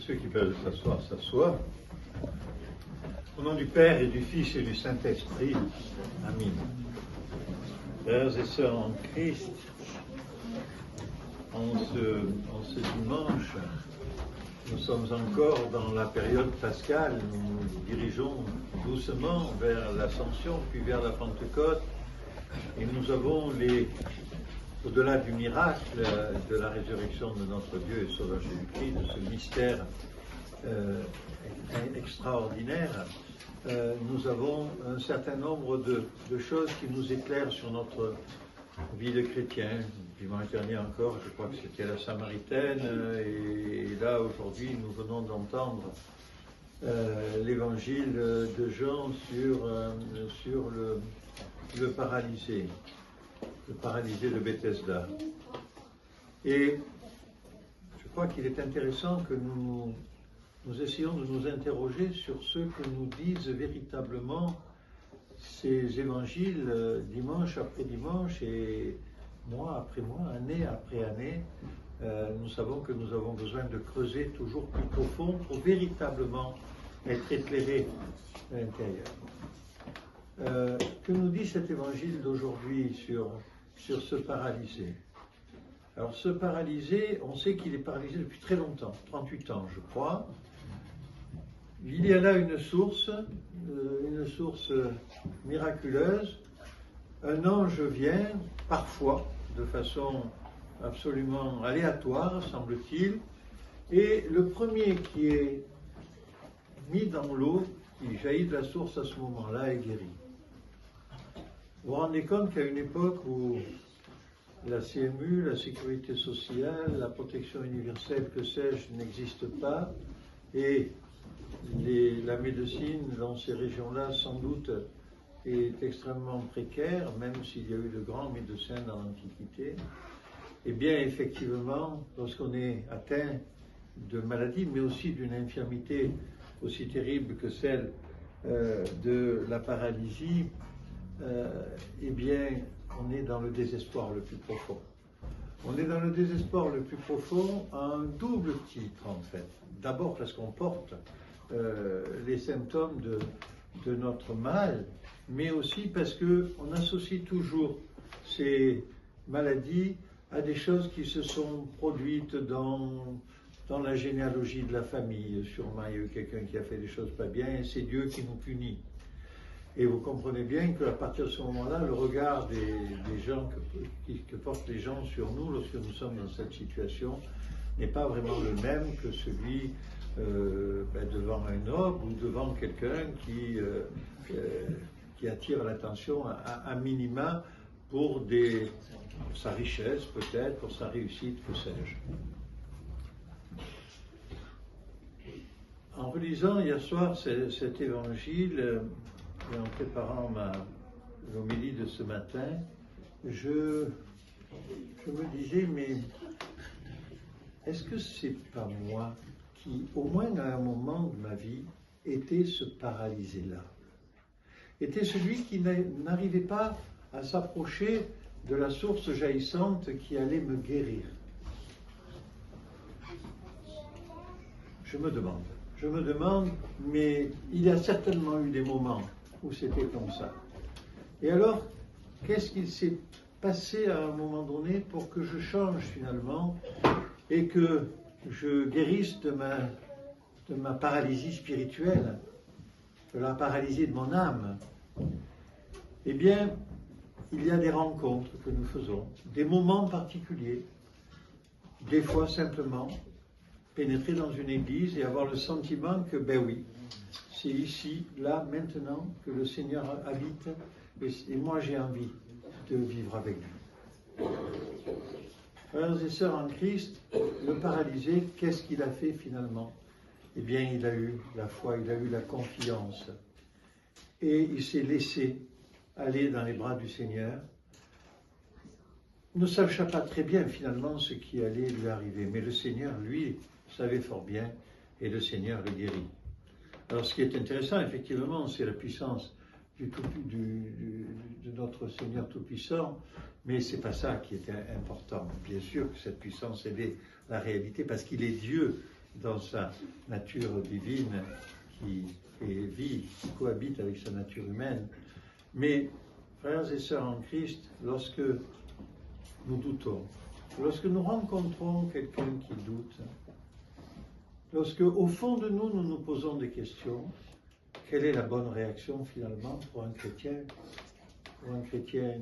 Ceux qui peuvent s'asseoir, s'assoient. Au nom du Père et du Fils et du Saint-Esprit. Amen. Frères et sœurs en Christ, en ce dimanche, nous sommes encore dans la période pascale. Nous nous dirigeons doucement vers l'Ascension, puis vers la Pentecôte. Et nous avons au-delà du miracle de la résurrection de notre Dieu et Sauveur Jésus-Christ, de ce mystère extraordinaire, nous avons un certain nombre de choses qui nous éclairent sur notre vie de chrétien. Dimanche dernier encore, je crois que c'était la Samaritaine, et là aujourd'hui nous venons d'entendre l'évangile de Jean sur le paralysé de Bethesda. Et je crois qu'il est intéressant que nous essayons de nous interroger sur ce que nous disent véritablement ces évangiles dimanche après dimanche et mois après mois, année après année. Nous savons que nous avons besoin de creuser toujours plus profond pour véritablement être éclairés à l'intérieur. Que nous dit cet évangile d'aujourd'hui sur ce paralysé? Alors ce paralysé, on sait qu'il est paralysé depuis très longtemps, 38 ans je crois. Il y a là une source miraculeuse. Un ange vient, parfois, de façon absolument aléatoire, semble-t-il, et le premier qui est mis dans l'eau, qui jaillit de la source à ce moment-là, est guéri. Vous vous rendez compte qu'à une époque où la CMU, la sécurité sociale, la protection universelle, que sais-je, n'existe pas, et la médecine dans ces régions-là, sans doute, est extrêmement précaire, même s'il y a eu de grands médecins dans l'Antiquité, eh bien, effectivement, lorsqu'on est atteint de maladie, mais aussi d'une infirmité aussi terrible que celle de la paralysie, eh bien, on est dans le désespoir le plus profond. On est dans le désespoir le plus profond à un double titre, en fait. D'abord parce qu'on porte les symptômes de notre mal, mais aussi parce qu'on associe toujours ces maladies à des choses qui se sont produites dans la généalogie de la famille. Sûrement, il y a eu quelqu'un qui a fait des choses pas bien, et c'est Dieu qui nous punit. Et vous comprenez bien qu'à partir de ce moment-là, le regard des gens que portent les gens sur nous lorsque nous sommes dans cette situation n'est pas vraiment le même que celui devant un noble ou devant quelqu'un qui attire l'attention à minima pour sa richesse peut-être, pour sa réussite, que sais-je. En relisant hier soir cet évangile, et en préparant l'homélie de ce matin, je me disais, mais est-ce que c'est pas moi qui, au moins à un moment de ma vie, était ce paralysé-là? Était celui qui n'arrivait pas à s'approcher de la source jaillissante qui allait me guérir? Je me demande, mais il y a certainement eu des moments où c'était comme ça. Et alors, qu'est-ce qu'il s'est passé à un moment donné pour que je change finalement et que je guérisse de ma paralysie spirituelle, de la paralysie de mon âme? Eh bien, il y a des rencontres que nous faisons, des moments particuliers, des fois simplement pénétrer dans une église et avoir le sentiment que, ben oui, c'est ici, là, maintenant, que le Seigneur habite, et moi j'ai envie de vivre avec lui. Frères et sœurs en Christ, le paralysé, qu'est-ce qu'il a fait finalement? Eh bien, il a eu la foi, il a eu la confiance, et il s'est laissé aller dans les bras du Seigneur, ne sachant pas très bien finalement ce qui allait lui arriver, mais le Seigneur, lui, savait fort bien, et le Seigneur le guérit. Alors ce qui est intéressant, effectivement, c'est la puissance de notre Seigneur Tout-Puissant, mais c'est pas ça qui est important. Bien sûr que cette puissance, elle est la réalité, parce qu'il est Dieu, dans sa nature divine qui est vie, qui cohabite avec sa nature humaine. Mais, frères et sœurs en Christ, lorsque nous doutons, lorsque nous rencontrons quelqu'un qui doute, lorsque au fond de nous, nous nous posons des questions, quelle est la bonne réaction finalement pour un chrétien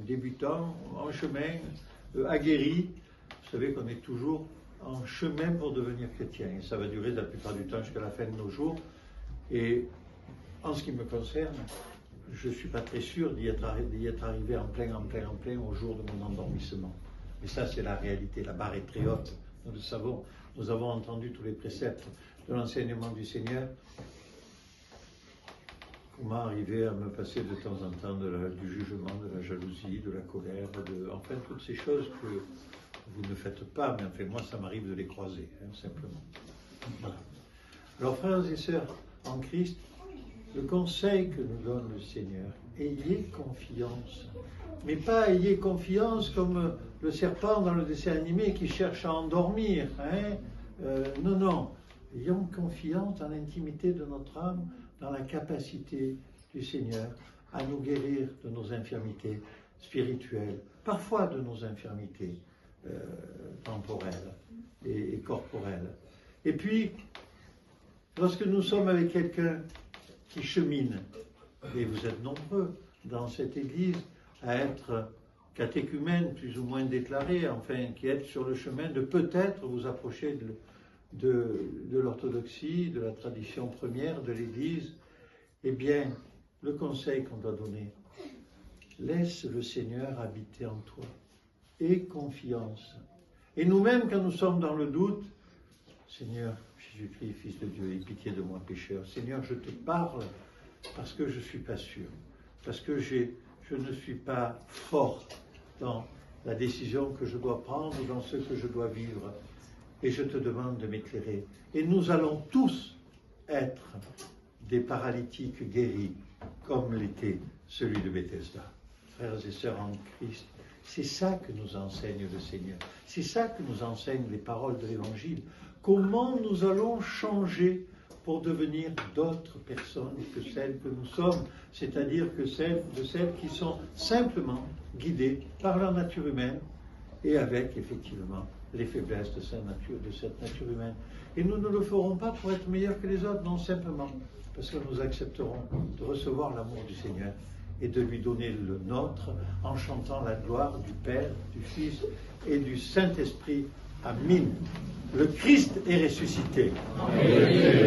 débutant, en chemin, aguerri? Vous savez qu'on est toujours en chemin pour devenir chrétien, et ça va durer la plupart du temps jusqu'à la fin de nos jours. Et en ce qui me concerne, je ne suis pas très sûr d'y être arrivé en plein au jour de mon endormissement. Mais ça, c'est la réalité. La barre est très haute. Nous le savons. Nous avons entendu tous les préceptes de l'enseignement du Seigneur. Comment arriver à me passer de temps en temps du jugement, de la jalousie, de la colère, enfin toutes ces choses que vous ne faites pas, mais enfin moi ça m'arrive de les croiser, simplement. Voilà. Alors frères et sœurs en Christ, le conseil que nous donne le Seigneur, ayez confiance. Mais pas ayez confiance comme le serpent dans le dessin animé qui cherche à endormir. Non. Ayons confiance dans l'intimité de notre âme, dans la capacité du Seigneur à nous guérir de nos infirmités spirituelles, parfois de nos infirmités temporelles et corporelles. Et puis, lorsque nous sommes avec quelqu'un qui chemine, et vous êtes nombreux dans cette Église à être catéchumènes plus ou moins déclarés, enfin qui êtes sur le chemin de peut-être vous approcher de l'orthodoxie, de la tradition première de l'Église, eh bien, le conseil qu'on doit donner, laisse le Seigneur habiter en toi, aie confiance. Et nous-mêmes, quand nous sommes dans le doute, Seigneur, Jésus-Christ, Fils de Dieu, aie pitié de moi, pécheur. Seigneur, je te parle parce que je ne suis pas sûr, parce que je ne suis pas fort dans la décision que je dois prendre, dans ce que je dois vivre. Et je te demande de m'éclairer. Et nous allons tous être des paralytiques guéris, comme l'était celui de Bethesda. Frères et sœurs en Christ, c'est ça que nous enseigne le Seigneur. C'est ça que nous enseignent les paroles de l'Évangile. Comment nous allons changer pour devenir d'autres personnes que celles que nous sommes, c'est-à-dire que celles qui sont simplement guidées par leur nature humaine et avec, effectivement, les faiblesses de cette nature humaine. Et nous ne le ferons pas pour être meilleurs que les autres, non, simplement parce que nous accepterons de recevoir l'amour du Seigneur et de lui donner le nôtre en chantant la gloire du Père, du Fils et du Saint-Esprit. Amen. Le Christ est ressuscité. Amen.